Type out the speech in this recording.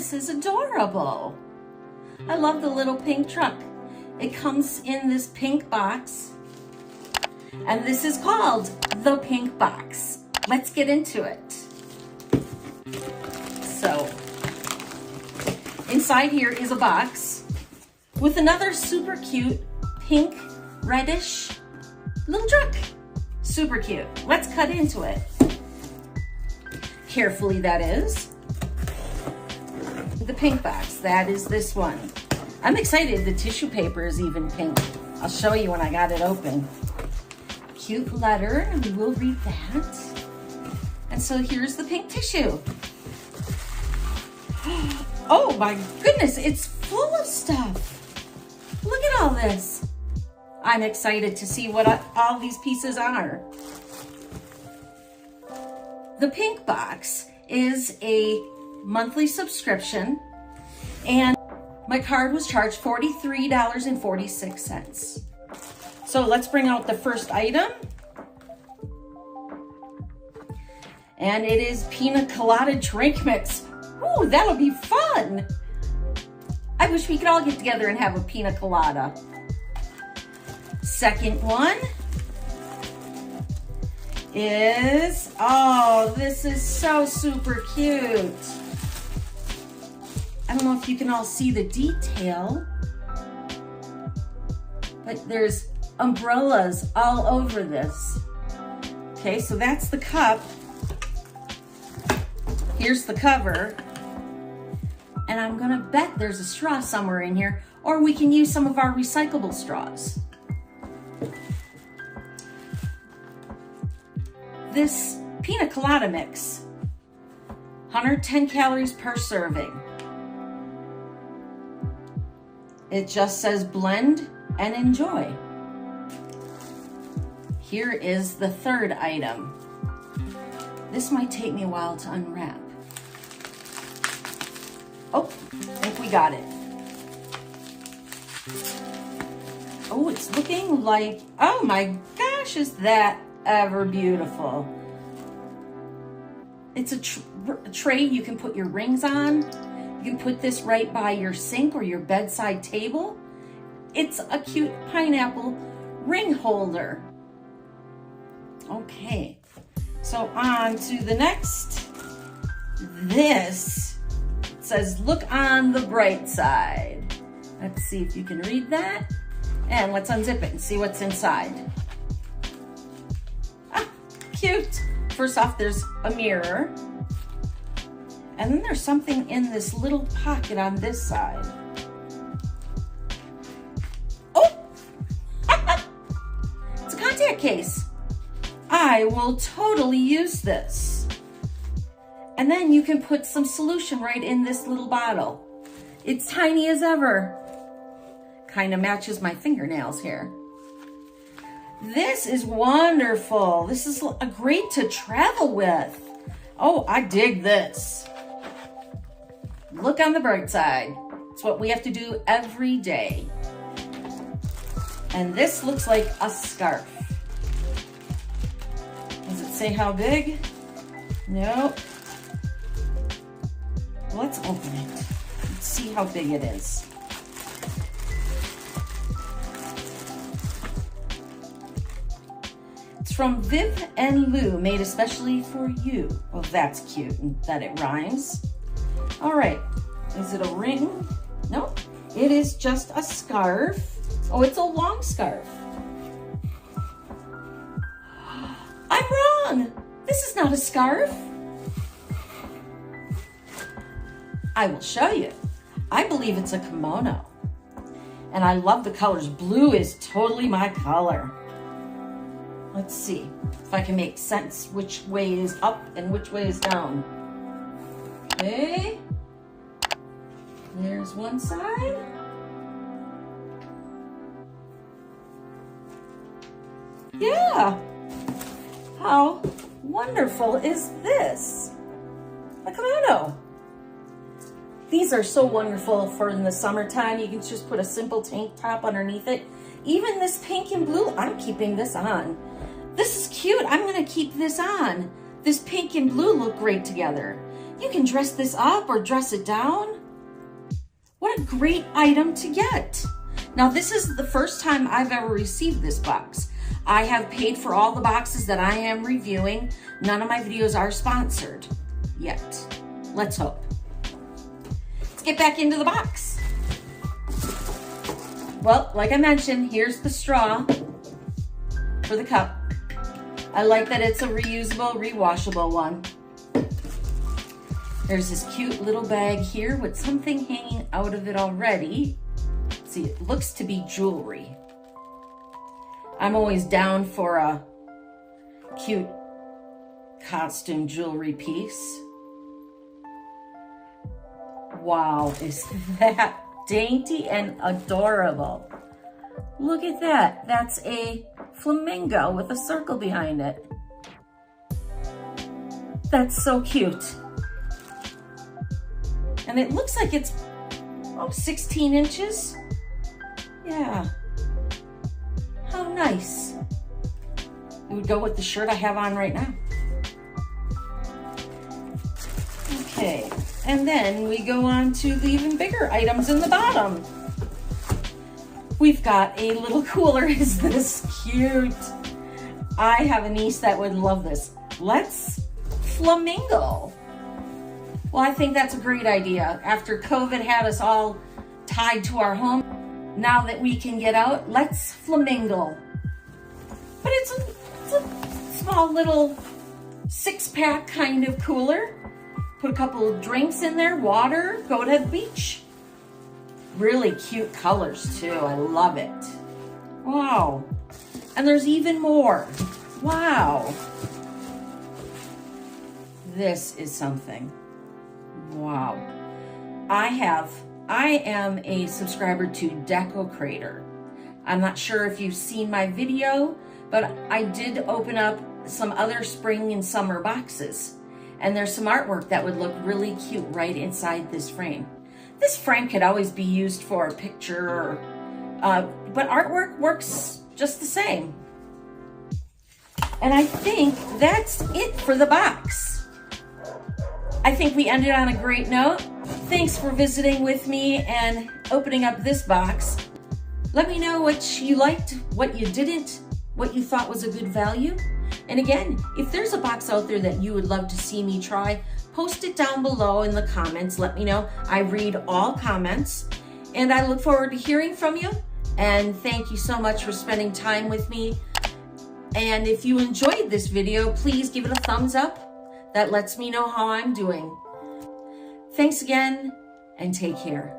This is adorable. I love the little pink truck. It comes in this pink box, and this is called the pink box. Let's get into it. So, inside here is a box with another super cute pink, reddish little truck. Super cute. Let's cut into it. Carefully, that is. The pink box, that is this one. I'm excited, the tissue paper is even pink. I'll show you when I got it open. Cute letter, and we will read that. And so here's the pink tissue. Oh my goodness, it's full of stuff. Look at all this. I'm excited to see what all these pieces are. The pink box is a monthly subscription, and my card was charged $43.46. So let's bring out the first item. And it is pina colada drink mix. Ooh, that'll be fun. I wish we could all get together and have a pina colada. Second one is, oh, this is so super cute. I don't know if you can all see the detail, but there's umbrellas all over this. Okay, so that's the cup. Here's the cover. And I'm gonna bet there's a straw somewhere in here, or we can use some of our recyclable straws. This pina colada mix, 110 calories per serving. It just says blend and enjoy. Here is the third item. This might take me a while to unwrap. Oh, I think we got it. Oh, it's looking like, oh my gosh, is that ever beautiful. It's a tray you can put your rings on. You can put this right by your sink or your bedside table. It's a cute pineapple ring holder. Okay, so on to the next. This says, look on the bright side. Let's see if you can read that. And let's unzip it and see what's inside. Ah, cute. First off, there's a mirror. And then there's something in this little pocket on this side. Oh! It's a contact case. I will totally use this. And then you can put some solution right in this little bottle. It's tiny as ever. Kind of matches my fingernails here. This is wonderful. This is great to travel with. Oh, I dig this. Look on the bright side. It's what we have to do every day. And this looks like a scarf. Does it say how big? Nope. Let's open it. Let's see how big it is. It's from Viv and Lou, made especially for you. Oh, that's cute, and that it rhymes. All right, is it a ring? Nope, it is just a scarf. Oh, it's a long scarf. I'm wrong. This is not a scarf. I will show you. I believe it's a kimono. And I love the colors. Blue is totally my color. Let's see if I can make sense which way is up and which way is down. Okay. There's one side. Yeah. How wonderful is this? A kimono. These are so wonderful for in the summertime. You can just put a simple tank top underneath it. Even this pink and blue, I'm keeping this on. This is cute. I'm gonna keep this on. This pink and blue look great together. You can dress this up or dress it down. What a great item to get. Now, this is the first time I've ever received this box. I have paid for all the boxes that I am reviewing. None of my videos are sponsored yet. Let's hope. Let's get back into the box. Well, like I mentioned, here's the straw for the cup. I like that it's a reusable, rewashable one. There's this cute little bag here with something hanging out of it already. See, it looks to be jewelry. I'm always down for a cute costume jewelry piece. Wow, is that dainty and adorable. Look at that. That's a flamingo with a circle behind it. That's so cute. And it looks like it's 16 inches. Yeah. How nice. It would go with the shirt I have on right now. Okay, and then we go on to the even bigger items in the bottom. We've got a little cooler. Is this cute? I have a niece that would love this. Let's flamingo. Well, I think that's a great idea. After COVID had us all tied to our home, now that we can get out, let's flamingo. But it's a small little 6-pack kind of cooler. Put a couple of drinks in there, water, go to the beach. Really cute colors too, I love it. Wow, and there's even more. Wow. This is something. Wow. I am a subscriber to Decor. I'm not sure if you've seen my video, but I did open up some other spring and summer boxes. And there's some artwork that would look really cute right inside this frame. This frame could always be used for a picture, but artwork works just the same. And I think that's it for the box. I think we ended on a great note. Thanks for visiting with me and opening up this box. Let me know what you liked, what you didn't, what you thought was a good value. And again, if there's a box out there that you would love to see me try, post it down below in the comments. Let me know. I read all comments and I look forward to hearing from you. And thank you so much for spending time with me. And if you enjoyed this video, please give it a thumbs up. That lets me know how I'm doing. Thanks again and take care.